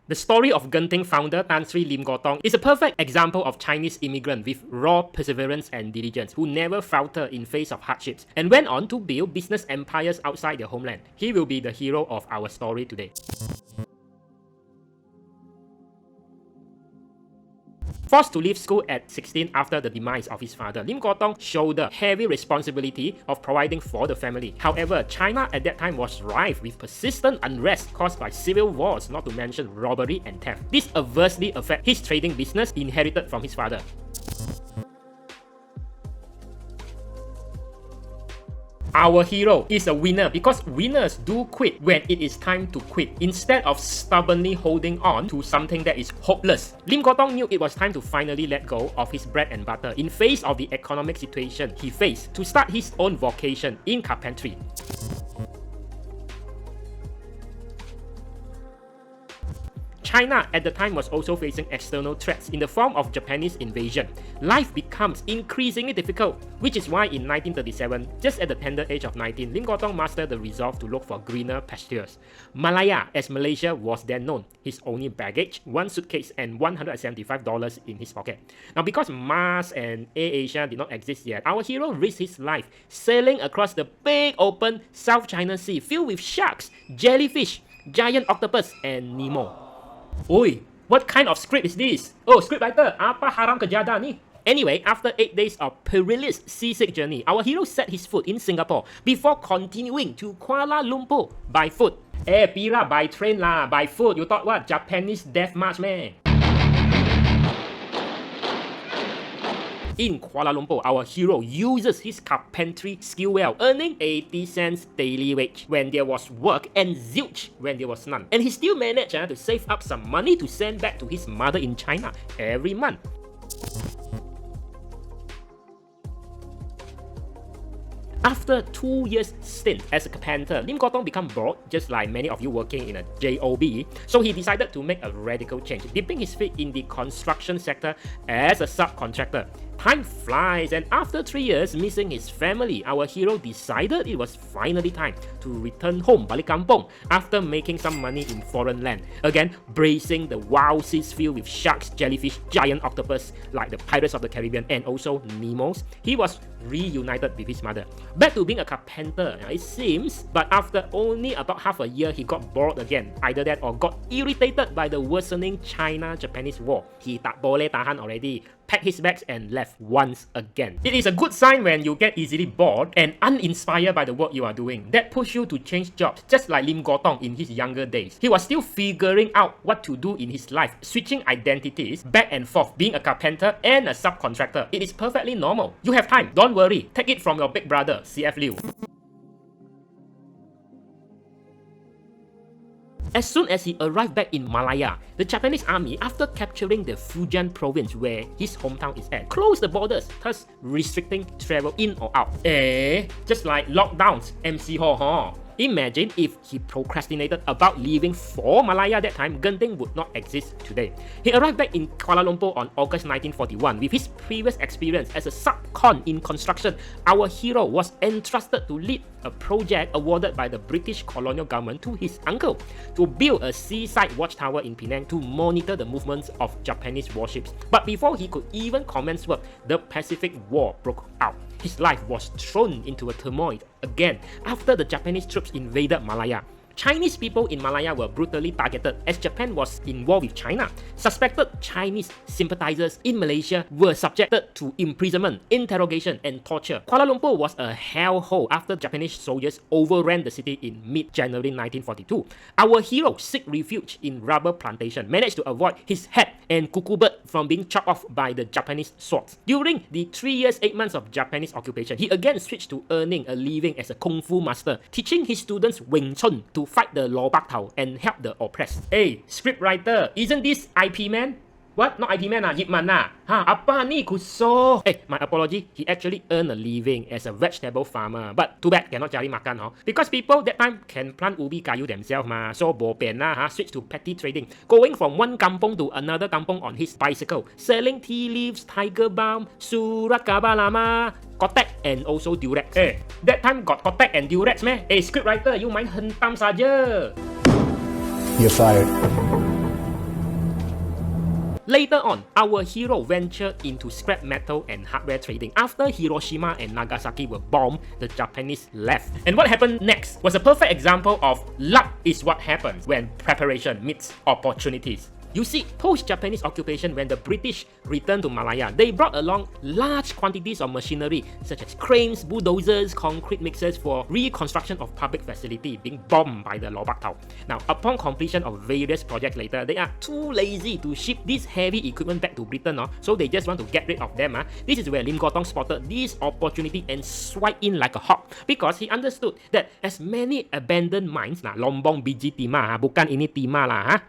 The story of Genting founder Tan Sri Lim Gotong is a perfect example of Chinese immigrant with raw perseverance and diligence who never faltered in face of hardships and went on to build business empires outside their homeland. He will be the hero of our story today. Forced to leave school at 16 after the demise of his father, Lim Gotong shouldered heavy responsibility of providing for the family. However, China at that time was rife with persistent unrest caused by civil wars, not to mention robbery and theft. This adversely affected his trading business inherited from his father. Our hero is a winner because winners do quit when it is time to quit instead of stubbornly holding on to something that is hopeless. Lim Gotong knew it was time to finally let go of his bread and butter in face of the economic situation he faced to start his own vocation in carpentry. China at the time was also facing external threats in the form of Japanese invasion. Life becomes increasingly difficult, which is why in 1937, just at the tender age of 19, Lim Gotong mastered the resolve to look for greener pastures. Malaya, as Malaysia was then known, his only baggage, one suitcase and $175 in his pocket. Now because Mars and AirAsia did not exist yet, our hero risked his life sailing across the big open South China Sea filled with sharks, jellyfish, giant octopus and Nemo. Oi, what kind of script is this? Oh, scriptwriter, apa haram kejada ni? Anyway, after 8 days of perilous seasick journey, our hero set his foot in Singapore before continuing to Kuala Lumpur by foot. Pira by train lah, by foot. You thought what? Japanese death march man? In Kuala Lumpur, our hero uses his carpentry skill well, earning 80 cents daily wage when there was work and zilch when there was none. And he still managed to save up some money to send back to his mother in China every month. After 2 years stint as a carpenter, Lim Gotong became bored, just like many of you working in a job, so he decided to make a radical change, dipping his feet in the construction sector as a subcontractor. Time flies, and after 3 years missing his family, our hero decided it was finally time to return home, balik kampung, after making some money in foreign land. Again, bracing the wild seas filled with sharks, jellyfish, giant octopus like the Pirates of the Caribbean and also Nemos, he was reunited with his mother. Back to being a carpenter, it seems, but after only about half a year, he got bored again. Either that or got irritated by the worsening China-Japanese war. He tak boleh tahan already, packed his bags and left once again. It is a good sign when you get easily bored and uninspired by the work you are doing. That pushes you to change jobs, just like Lim Gotong in his younger days. He was still figuring out what to do in his life, switching identities back and forth, being a carpenter and a subcontractor. It is perfectly normal. You have time, don't worry. Take it from your big brother, CF Liu. As soon as he arrived back in Malaya, the Japanese army, after capturing the Fujian province where his hometown is at, closed the borders, thus restricting travel in or out. Just like lockdowns, MC Ho. Imagine if he procrastinated about leaving for Malaya that time, Genting would not exist today. He arrived back in Kuala Lumpur on August 1941. With his previous experience as a subcon in construction, our hero was entrusted to lead a project awarded by the British colonial government to his uncle to build a seaside watchtower in Penang to monitor the movements of Japanese warships. But before he could even commence work, the Pacific War broke out. His life was thrown into a turmoil again after the Japanese troops invaded Malaya. Chinese people in Malaya were brutally targeted as Japan was in war with China. Suspected Chinese sympathizers in Malaysia were subjected to imprisonment, interrogation, and torture. Kuala Lumpur was a hellhole after Japanese soldiers overran the city in mid-January 1942. Our hero seek refuge in rubber plantation, managed to avoid his head and kuku bird from being chopped off by the Japanese swords. During the 3 years, 8 months of Japanese occupation, he again switched to earning a living as a kung fu master, teaching his students Wing Chun to fight the Law Bak Tau and help the oppressed. Hey, scriptwriter, isn't this IP Man? What? Not IP Man Yip Man apa ni kuso? My apology, he actually earned a living as a vegetable farmer. But too bad, cannot cari makan because people that time can plant ubi kayu themselves so bo pian switch to petty trading. Going from one kampong to another kampong on his bicycle, selling tea leaves, tiger balm, surat khabar lama, kotek and also Durex. That time got kotek and Durex meh? Scriptwriter, you main hentam saja. You're fired. Later on, our hero ventured into scrap metal and hardware trading. After Hiroshima and Nagasaki were bombed, the Japanese left. And what happened next was a perfect example of luck is what happens when preparation meets opportunities. You see, post-Japanese occupation, when the British returned to Malaya, they brought along large quantities of machinery such as cranes, bulldozers, concrete mixers for reconstruction of public facility being bombed by the Lobak Tau. Now, upon completion of various projects later, they are too lazy to ship this heavy equipment back to Britain, so they just want to get rid of them. This is where Lim Kok Tong spotted this opportunity and swiped in like a hawk, because he understood that as many abandoned mines, Lombong biji timah, bukan ini timah lah.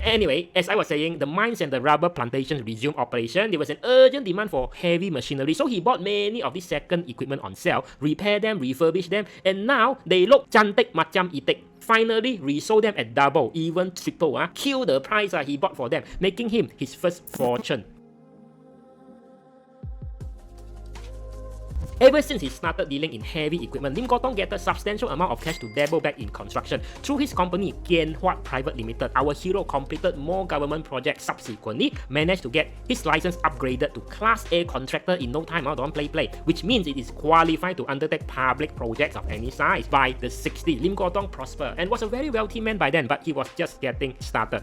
Anyway, as I was saying, the mines and the rubber plantations resumed operation. There was an urgent demand for heavy machinery, so he bought many of these second equipment on sale, repaired them, refurbished them, and now they look cantik macam itik. Finally, resold them at double, even triple. Kill the price he bought for them, making him his first fortune. Ever since he started dealing in heavy equipment, Lim Kok Tong get a substantial amount of cash to dabble back in construction. Through his company, Kian Huat Private Limited, our hero completed more government projects subsequently, managed to get his license upgraded to Class A contractor in no time, don't play, which means it is qualified to undertake public projects of any size. By the 60s, Lim Kok Tong prospered and was a very wealthy man by then, but he was just getting started.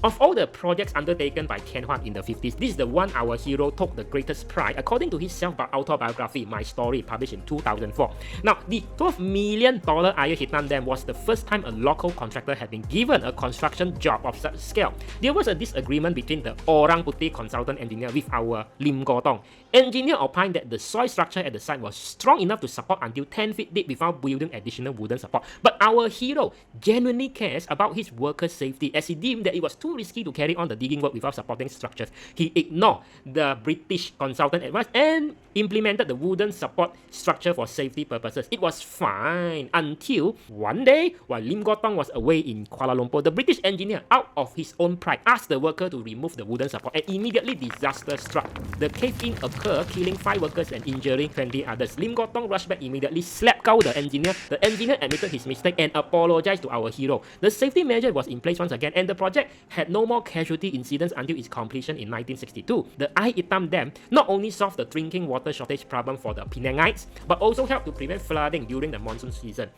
Of all the projects undertaken by Kian Huat in the 50s, this is the one our hero took the greatest pride, according to his self-autobiography, My Story, published in 2004. Now, the $12 million Ayer Hitam Dam was the first time a local contractor had been given a construction job of such scale. There was a disagreement between the Orang Putih consultant engineer with our Lim Kok Tong. Engineer opined that the soil structure at the site was strong enough to support until 10 feet deep without building additional wooden support. But our hero genuinely cares about his workers' safety, as he deemed that it was too risky to carry on the digging work without supporting structures. He ignored the British consultant advice and implemented the wooden support structure for safety purposes. It was fine until one day, while Lim Kok Tong was away in Kuala Lumpur, the British engineer, out of his own pride, asked the worker to remove the wooden support, and immediately disaster struck. The cave-in occurred, killing 5 workers and injuring 20 others. Lim Kok Tong rushed back immediately, slapped the engineer. The engineer admitted his mistake and apologized to our hero. The safety measure was in place once again, and the project had no more casualty incidents until its completion in 1962. The Ayer Hitam Dam not only solved the drinking water shortage problem for the Penangites, but also helped to prevent flooding during the monsoon season.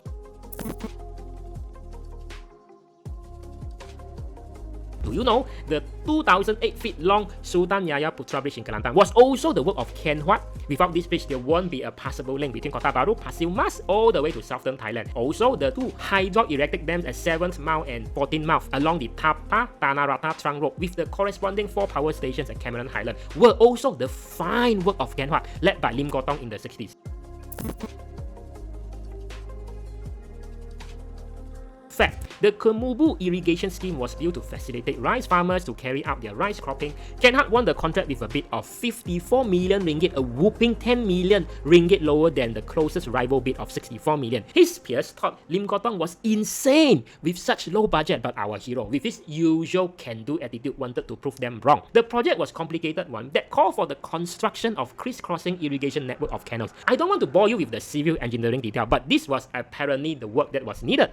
Do you know the 2,008 feet long Sultan Yahya Putra Bridge in Kelantan was also the work of Kian Huat? Without this bridge, there won't be a passable link between Kota Bharu, Pasir Mas, all the way to southern Thailand. Also, the 2 hydroelectric dams at 7th Mount and 14th Mount along the Tapa Tanah Rata trunk road with the corresponding 4 power stations at Cameron Highland were also the fine work of Kian Huat, led by Lim Kok Tong in the 60s. Fact, the Kemubu irrigation scheme was built to facilitate rice farmers to carry out their rice cropping. Kian Huat won the contract with a bid of 54 million ringgit, a whopping 10 million ringgit lower than the closest rival bid of 64 million. His peers thought Lim Kok Tong was insane with such low budget, but our hero, with his usual can-do attitude, wanted to prove them wrong. The project was a complicated one that called for the construction of crisscrossing irrigation network of canals. I don't want to bore you with the civil engineering detail, but this was apparently the work that was needed.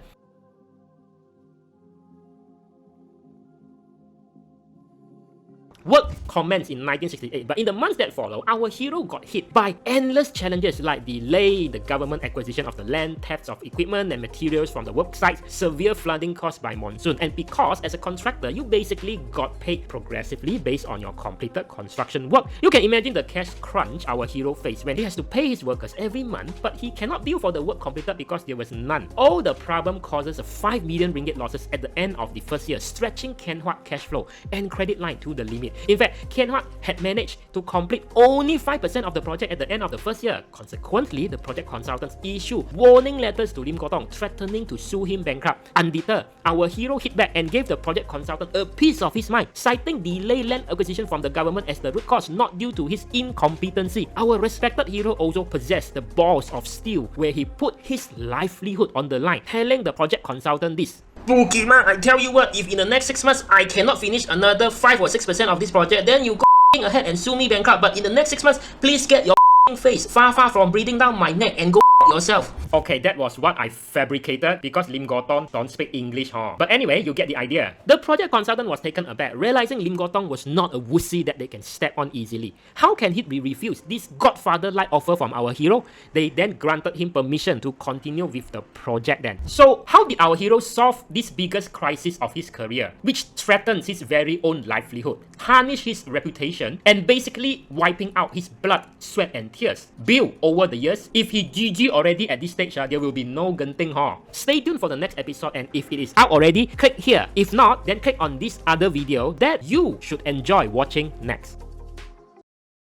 Work commenced in 1968, but in the months that followed, our hero got hit by endless challenges like delay, the government acquisition of the land, thefts of equipment and materials from the work sites, severe flooding caused by monsoon, and because as a contractor, you basically got paid progressively based on your completed construction work. You can imagine the cash crunch our hero faced when he has to pay his workers every month, but he cannot bill for the work completed because there was none. All the problem causes a 5 million ringgit losses at the end of the first year, stretching Kian Huat cash flow and credit line to the limit. In fact, Kian Huat had managed to complete only 5% of the project at the end of the first year. Consequently, the project consultants issued warning letters to Lim Kok Tong, threatening to sue him bankrupt. Undeterred, our hero hit back and gave the project consultant a piece of his mind, citing delayed land acquisition from the government as the root cause, not due to his incompetency. Our respected hero also possessed the balls of steel, where he put his livelihood on the line, telling the project consultant this: Bukima, I tell you what, if in the next 6 months I cannot finish another 5 or 6% of this project, then you go ahead and sue me bankrupt. But in the next 6 months, please get your face far from breathing down my neck and go yourself. Okay, that was what I fabricated because Lim Gotong don't speak English, huh? But anyway, you get the idea. The project consultant was taken aback, realizing Lim Gotong was not a wussy that they can step on easily. How can he be refused this godfather-like offer from our hero? They then granted him permission to continue with the project then. So, how did our hero solve this biggest crisis of his career, which threatens his very own livelihood, tarnish his reputation, and basically wiping out his blood, sweat, and tears? Built over the years, if he GG already at this stage, there will be no Genting Hall. Stay tuned for the next episode, and if it is out already, click here. If not, then click on this other video that you should enjoy watching next.